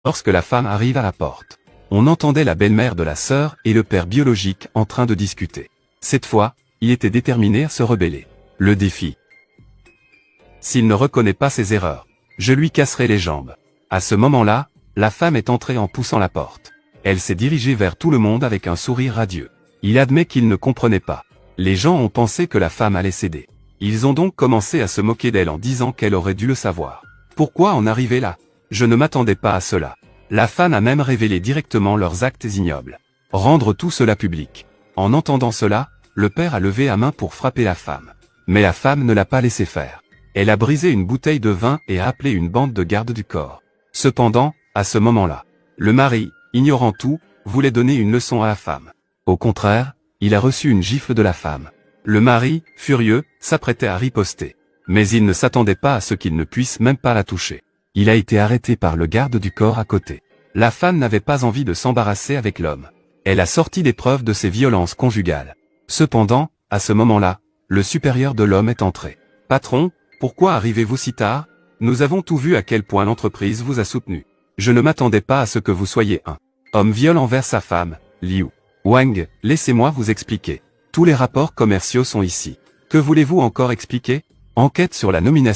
Lorsque la femme arrive à la porte, on entendait la belle-mère de la sœur et le père biologique en train de discuter. Cette fois, il était déterminé à se rebeller. Le défi. S'il ne reconnaît pas ses erreurs, je lui casserai les jambes. À ce moment-là, la femme est entrée en poussant la porte. Elle s'est dirigée vers tout le monde avec un sourire radieux. Il admet qu'il ne comprenait pas. Les gens ont pensé que la femme allait céder. Ils ont donc commencé à se moquer d'elle en disant qu'elle aurait dû le savoir. Pourquoi en arriver là? Je ne m'attendais pas à cela. La femme a même révélé directement leurs actes ignobles. Rendre tout cela public. En entendant cela, le père a levé la main pour frapper la femme. Mais la femme ne l'a pas laissé faire. Elle a brisé une bouteille de vin et a appelé une bande de gardes du corps. Cependant, à ce moment-là, le mari, ignorant tout, voulait donner une leçon à la femme. Au contraire, il a reçu une gifle de la femme. Le mari, furieux, s'apprêtait à riposter. Mais il ne s'attendait pas à ce qu'il ne puisse même pas la toucher. Il a été arrêté par le garde du corps à côté. La femme n'avait pas envie de s'embarrasser avec l'homme. Elle a sorti des preuves de ses violences conjugales. Cependant, à ce moment-là, le supérieur de l'homme est entré. « Patron, pourquoi arrivez-vous si tard? Nous avons tout vu à quel point l'entreprise vous a soutenu. Je ne m'attendais pas à ce que vous soyez un homme viol envers sa femme, Liu Wang, laissez-moi vous expliquer. Tous les rapports commerciaux sont ici. Que voulez-vous encore expliquer? Enquête sur la nomination